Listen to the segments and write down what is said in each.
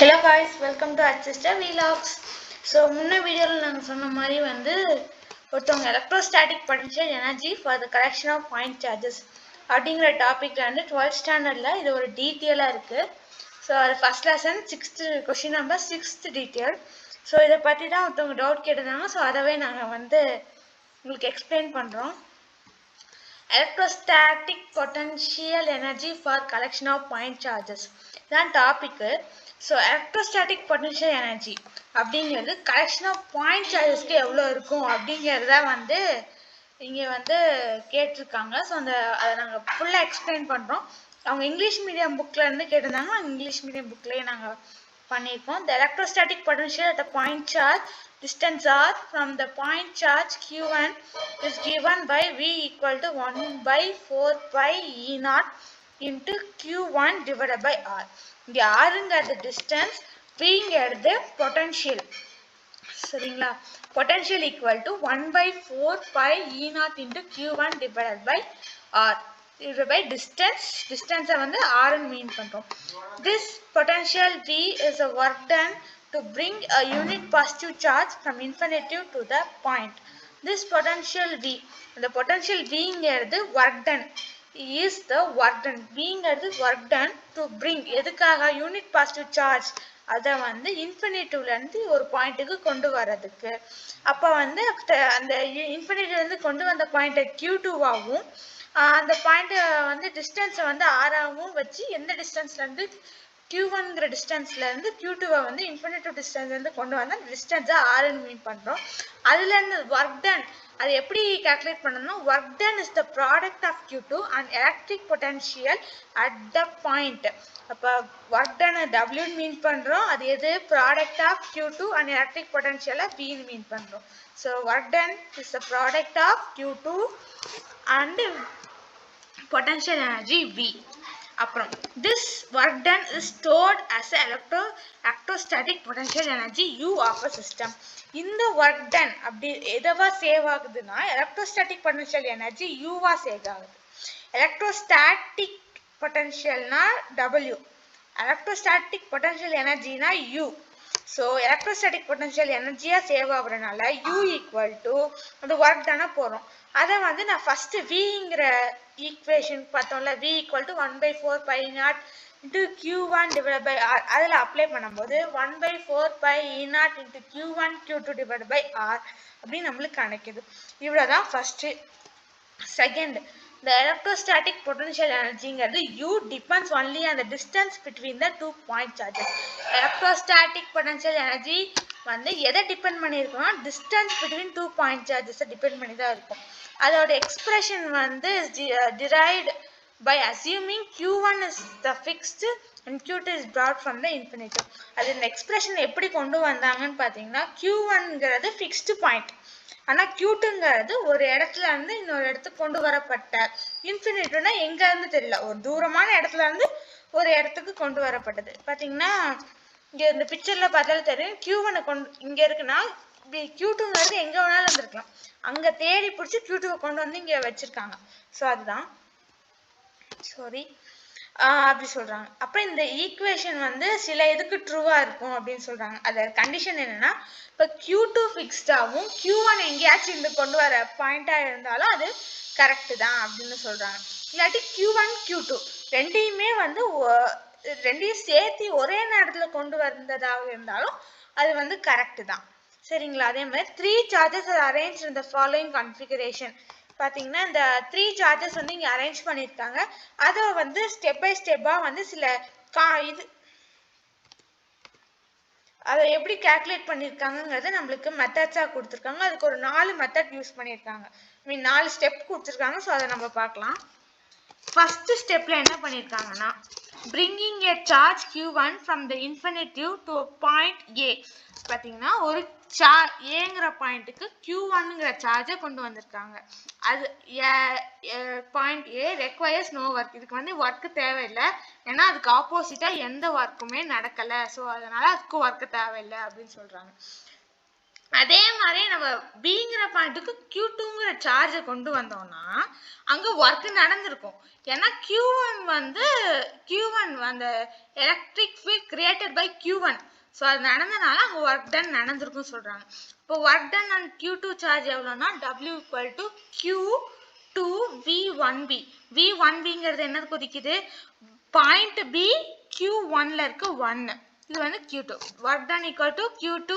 Hello guys, welcome to Adjuster Vlogs. So முன்ன வீடியோல நாங்க சொன்ன மாதிரி வந்து ஒருத்தவங்க electrostatic potential energy for the correction of point charges அப்படிங்கற டாபிக்ல வந்து 12th ஸ்டாண்டர்ட்ல இது ஒரு டீடைலா இருக்கு. So அது first lesson 6th question number 6th detail. So இத பத்தி தான் ஒருத்தவங்க டவுட் கேட்டாங்க. So அதவே நாங்க வந்து உங்களுக்கு எக்ஸ்பிளைன் பண்றோம். Electrostatic potential energy for collection of point charges. That topic. So electrostatic potential energy அப்படிங்கிறது collection of point chargesக்கு எவ்வளவு இருக்கும் அப்படிங்கறத வந்து இங்க வந்து கேட்டிருக்காங்க. ஸோ அதை நாங்க ஃபுல்லா எக்ஸ்பிளைன் பண்றோம். அவங்க இங்கிலீஷ் மீடியம் புக்ல இருந்து கேட்டிருந்தாங்க. இங்கிலீஷ் மீடியம் புக்லயே நாங்க பண்ணிருக்கோம். The electrostatic potential at a point charge distance r from the point charge q1 is given by v equal to 1 by 4 pi e naught into q1 divided by r. இங்க rங்கிறது distance, vங்கிறது potential. சரிங்களா? Potential equal to 1 by 4 pi e naught into q1 divided by r. divided by distance வந்து r ன்னு மீன் பண்றோம். This potential v is a work done to bring a unit positive charge from infinity to the point. This potential v, the potential v ங்கிறது work done is the work done. v ங்கிறது work done to bring எதுக்காக unit positive charge அத வந்து இன்ஃபினிட்டிவ்ல இருந்து ஒரு பாயிண்ட்டுக்கு கொண்டு வரதுக்கு. அப்ப வந்து அந்த இன்ஃபினிட்டிவ்ல இருந்து கொண்டு வந்த பாயிண்ட் q2 ஆவும் அந்த பாயிண்ட் வந்து டிஸ்டன்ஸ் வந்து r ஆவும் வச்சு எந்த டிஸ்டன்ஸ்ல இருந்து q1ங்கற டிஸ்டன்ஸ்ல இருந்து q2 வந்து இன்ஃபினிட்டிவ் டிஸ்டன்ஸ்ல இருந்து கொண்டு வந்தா டிஸ்டன்ஸ் r ன்னு மீன் பண்றோம். அதுல இருந்து work done அது எப்படி கால்குலேட் பண்ணனும்னா work done is the product of q2 and electric potential at the point. அப்ப work done w ன்னு மீன் பண்றோம். அது எது product of q2 and electric potential v ன்னு மீன் பண்றோம். So work done is the product of q2 and potential energy v. அப்புறம் this work done is stored as electrostatic potential energy u of a system. இந்த work done அப்படி எதவா save ஆகுதுன்னா electrostatic potential energy u வா save ஆகுது. electrostatic potential னா w, electrostatic potential energy னா u. So electrostatic potential energy save ஆகுறனால u equal to அந்த work done போறோம். அத வந்து நான் ஃபர்ஸ்ட் vங்கற ஈக்குவேஷன் பார்த்தோம்ல, v equal to 1 by 4 pi naught into q1 divided by r அதுல அப்ளை பண்ணும்போது 1 by 4 pi e naught into q1 q2 divided by r அப்படி நமக்கு கிடைக்குது. இவ்வளவுதான் first. Second, the electrostatic potential energy ங்கிறது u depends only on the distance between the two point charges. electrostatic potential energy வந்து எதை depend பண்ணிருக்கும்னா distance between two point charges depend பண்ணி தான் இருக்கும். அதோட எக்ஸ்பிரஷன் வந்து derived by assuming q1 is the fixed and q2 is brought from the infinity. அது இந்த எக்ஸ்பிரஷன் எப்படி கொண்டு வந்தாங்கன்னு பாத்தீங்கன்னா q1ங்கிறது fixed point, ஆனா q2ங்கிறது ஒரு இடத்துல இருந்து இன்னொரு இடத்துக்கு கொண்டு வரப்பட்ட, இன்ஃபினிட்டினா எங்க இருந்து தெரியல, ஒரு தூரமான இடத்துல இருந்து ஒரு இடத்துக்கு கொண்டு வரப்பட்டது. பாத்தீங்கன்னா இங்க இந்த பிக்சர்ல பார்த்தாலே தெரியும் q1 இங்க இருக்குன்னா q2ங்கிறது எங்க வேணாலும் இருந்திருக்கலாம், அங்க தேடி பிடிச்சி q2 கொண்டு வந்து இங்க வச்சிருக்காங்க. சோ அதுதான் அப்படி சொல்றாங்க. அப்புறம் இந்த ஈக்குவேஷன் வந்து சில எதுக்கு ட்ரூவா இருக்கும் அப்படின்னு சொல்றாங்க. அத கண்டிஷன் என்னன்னா இப்ப q2 ஃபிக்ஸ்டாவும் q1 எங்கேயாச்சும் இந்த கொண்டு வர பாயிண்டா இருந்தாலும் அது கரெக்ட் தான் அப்படின்னு சொல்றாங்க. இல்லாட்டி q1 q2 ரெண்டையுமே வந்து ரெண்டையும் சேர்த்து ஒரே நேரத்துல கொண்டு வந்ததாக இருந்தாலும் அது வந்து கரெக்ட் தான். சரிங்களா? அதே மாதிரி 3 charges are arranged in the following configuration. பாத்தீங்கன்னா இந்த 3 charges வந்து இங்க அரேஞ்ச் பண்ணிருக்காங்க. அத வந்து ஸ்டெப் பை ஸ்டெப்பா வந்து சில இது அத எப்படி கால்குலேட் பண்ணிருக்காங்கங்கறது நமக்கு மெத்தட்ஸா கொடுத்திருக்காங்க. அதுக்கு ஒரு 4 மெத்தட் யூஸ் பண்ணிருக்காங்க. 4 ஸ்டெப் கொடுத்திருக்காங்க. சோ அத நம்ம பார்க்கலாம். ஃபர்ஸ்ட் ஸ்டெப்ல என்ன பண்ணிருக்காங்கன்னா bringing a charge q1 from the infinitive to a point a. பாத்தீங்கன்னா ஒரு ஏங்கற பாயிண்ட்க்கு q1ங்கற சார்ஜை கொண்டு வந்திருக்காங்க. அது point a requires no work. இதுக்கு வந்து வர்க் தேவையில்லை, ஏன்னா அதுக்கு ஆப்போசிட்டா எந்த வர்க்குமே நடக்கல. சோ அதனால அதுக்கு வர்க் தேவையில்லை அப்படின்னு சொல்றாங்க. அதே மாதிரி நம்ம பிங்கிற பாயிண்ட்டுக்கு Q2ங்கிற சார்ஜை கொண்டு வந்தோம்னா அங்க ஒர்க் நடந்திருக்கும். ஏன்னா Q1 அந்த electric field created by Q1. So அது நடந்தனால அங்கே ஒர்க் டன் நடந்திருக்கும் சொல்றாங்க. இப்போ work done and Q2 charge எவ்வளோன்னா W = Q2 V1B. V1Bங்கிறது என்னது குறிக்குது? பாயிண்ட் B Q1ல இருக்க 1. இது வந்து Q2. Work done = Q2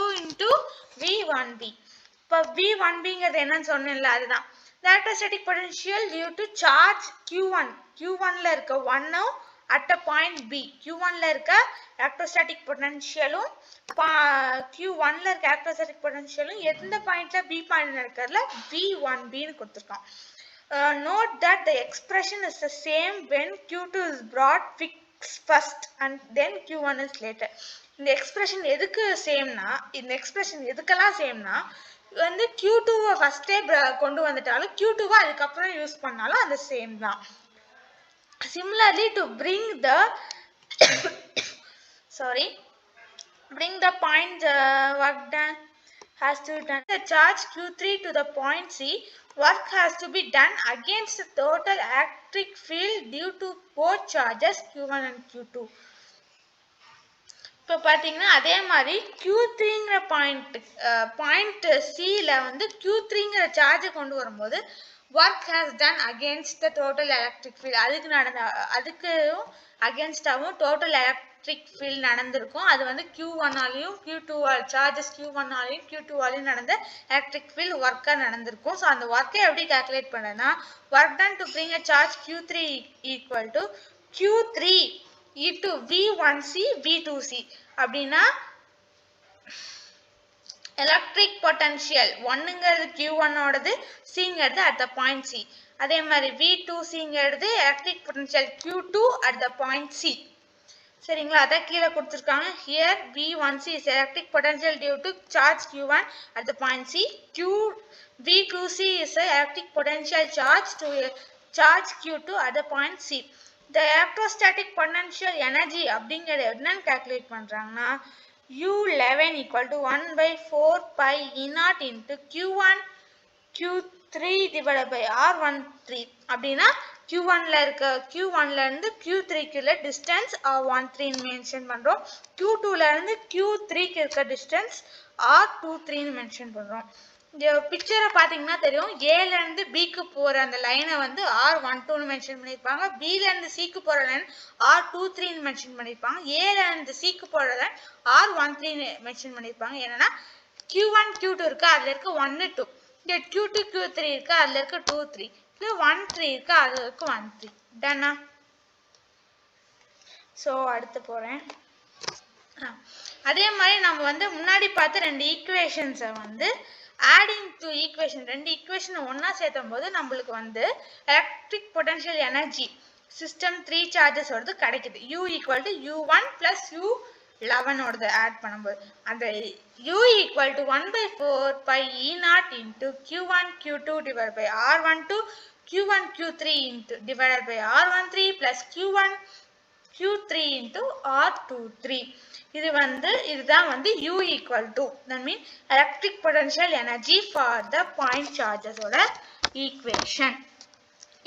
× V1B. இப்போ V1Bங்கிறது என்னன்னு சொன்னேன்ல, அதுதான் electrostatic potential due to charge Q1. Q1ல இருக்க 1 at a point B. Q1ல இருக்க electrostatic potentialum Q1ல இருக்க electrostatic potentialum எந்த பாயிண்ட்ல B பாயிண்ட்ல இருக்கிறதுல V1B ன்னு கொடுத்திருக்கான். Note that the expression is the same when Q2 is brought fixed first and then Q1 is later. இந்த expression எதுக்கு சேம்னா, இந்த எக்ஸ்பிரஷன் எதுக்கெல்லாம் சேம்னா வந்து Q2-வை ஃபர்ஸ்டே கொண்டு வந்துட்டாலும் Q2-வை அதுக்கப்புறம் யூஸ் பண்ணாலும் அது சேம் தான். Similarly, to bring the point work done has to be done. The charge Q3 to the point C, work has to be done against the total electric field due to both charges Q1 and Q2. இப்போ பார்த்தீங்கன்னா அதே மாதிரி Q3ங்கிற point Cல வந்து Q3ங்கிற சார்ஜை கொண்டு வரும்போது work has done against the total electric field. அதுக்கு அகேன்ஸ்டாகவும் total electric field நடந்திருக்கும். அது வந்து Q1ஆலையும் சார்ஜஸ் Q1ஆலையும் Q2ஆலையும் நடந்த எலக்ட்ரிக் ஃபீல்ட் ஒர்க்காக நடந்திருக்கும். ஸோ அந்த ஒர்க்கை எப்படி கால்குலேட் பண்ணனா, work done to bring a charge Q3 = Q3 × V1C V2C. அப்படின்னா எலக்ட்ரிக் பொட்டன்ஷியல் 1ங்கிறது Q1ஓடது, Cங்கிறது at the point C. அதே மாதிரி V2Cங்கிறது electric potential Q2 at the point C. சரிங்களா? அதான் கீழே கொடுத்துருக்காங்க. Here V1C is electric potential due to charge Q1 at the point C. V2C is electric potential charge to charge Q2 at the point C. The electrostatic potential energy அப்படிங்கிறது என்னன்னு calculate பண்றாங்கன்னா U11 = 1/4 pi E0 into Q1 Q3 divided by R13. அப்படின்னா Q1ல இருந்து Q3க்கு உள்ள distance R13 mention பண்றோம். Q2ல இருந்து Q3க்கு இருக்க distance R23 mention பண்றோம். இந்த பிக்சரை பார்த்தீங்கன்னா தெரியும், ஏல இருந்து பிக்கு போற அந்த லைனை வந்து R12 மென்ஷன் பண்ணியிருப்பாங்க. பில இருந்து சிக்கு போற லைன் R23 மென்ஷன் பண்ணியிருப்பாங்க. ஏல இருந்து சிக்கு போற லைன் R13 மென்ஷன் பண்ணியிருப்பாங்க. என்னன்னா Q1 Q2 இருக்கு, அதுல இருக்க 1 2. இந்த Q2 Q3 இருக்கு, அதுல இருக்க 2 3. இது 1 3 இருக்கு, அதுல இருக்க 1 3. டன்னா? ஸோ அடுத்து போறேன். அதே மாதிரி நம்ம வந்து முன்னாடி பார்த்த 2 ஈக்குவேஷன்ஸை வந்து ஆடிங் டு ஈக்குவேஷன், 2 ஈக்குவேஷனை ஒன்னா சேர்த்தும் போது நம்மளுக்கு வந்து electric potential energy system 3 charges ஓடது கிடைக்குது. U = U1 + U11 ஓடது ஆட் பண்ணும்போது அந்த U = 1/4 pi E0 into Q1 Q2 divided by R12 Q1 Q3 divided by R13 plus Q1 Q3 into R23. இதுதான் வந்து U = that means electric potential energy for the point charges ஓட equation.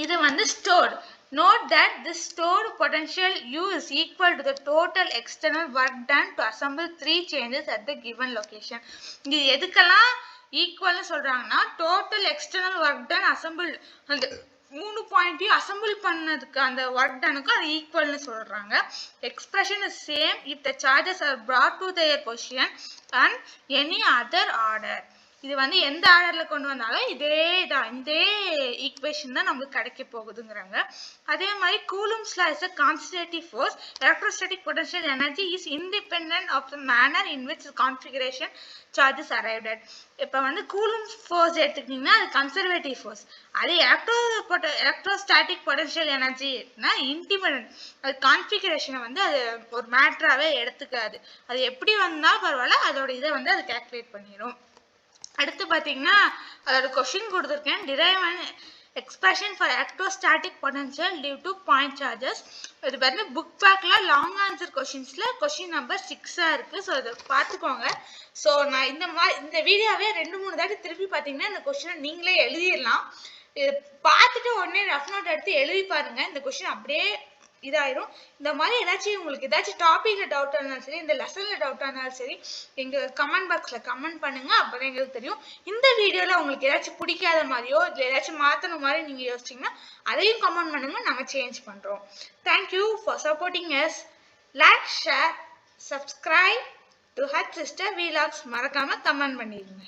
இது வந்து stored. Note that this stored potential U is equal to the total external work done to assemble 3 changes at the given location. இது எதுக்கெல்லாம் ஈக்குவல்னு சொல்றாங்கன்னா, total external work done assembled அந்த 3 பாயிண்ட்டையும் assemble பண்ணதுக்கு அந்த work டனுக்கு அது ஈக்குவல்னு சொல்றாங்க. Expression is same if the charges are brought to their position and any other order. இது வந்து எந்த ஆர்டர்ல கொண்டு வந்தாலும் இதே ஈக்குவேஷன் தான் நமக்கு கிடைக்க போகுதுங்கிறாங்க. அதே மாதிரி Coulomb's law is a constitutive force. Electrostatic potential energy is independent of the manner in which the configuration charges arrived at. இப்போ வந்து கூலும்ஸ் ஃபோர்ஸ் எடுத்துக்கிட்டீங்கன்னா அது கன்சர்வேட்டிவ் ஃபோர்ஸ். அது எலக்ட்ரோஸ்டாட்டிக் பொட்டன்ஷியல் எனர்ஜினா இண்டிபெண்டன்ட். அது கான்ஃபிகரேஷனை வந்து அது ஒரு மேட்டராகவே எடுத்துக்காது. அது எப்படி வந்தாலும் பரவாயில்ல, அதோட இதை வந்து அது கால்குலேட் பண்ணிடும். அடுத்து பார்த்தீங்கன்னா அதோட கொஸ்டின் கொடுத்துருக்கேன். expression for electrostatic potential due to point charges. இது வந்து புக் பேக்ல லாங் ஆன்சர் கொஸ்டின்ஸ்ல கொஸ்டின் நம்பர் 6 இருக்கு. ஸோ இதை பார்த்துக்கோங்க. ஸோ நான் இந்த வீடியோவே 2-3 தாட்டி திருப்பி பார்த்தீங்கன்னா இந்த கொஸ்டினை நீங்களே எழுதிடலாம். இது பார்த்துட்டு உடனே ரஃப் நோட் எடுத்து எழுதி பாருங்க. இந்த கொஸ்டின் அப்படியே இதாயிரும். இந்த மாதிரி ஏதாச்சும் உங்களுக்கு ஏதாச்சும் டாபிக்ல டவுட் இருந்தாலும் சரி, இந்த லெசன்ல டவுட் இருந்தாலும் சரி, எங்க கமெண்ட் பாக்ஸ்ல கமெண்ட் பண்ணுங்க. அப்பதான் எங்களுக்கு தெரியும். இந்த வீடியோல உங்களுக்கு ஏதாச்சும் பிடிக்காத மாதிரியோ இல்ல ஏதாச்சும் மாத்தணும் மாதிரி நீங்க யோசிச்சீங்கன்னா அதையும் கமெண்ட் பண்ணுங்க. நாங்க சேஞ்ச் பண்றோம். Thank you for supporting us. Like, share, subscribe to ஹட் சிஸ்டர் வீலாக்ஸ். மறக்காம கமெண்ட் பண்ணிடுங்க.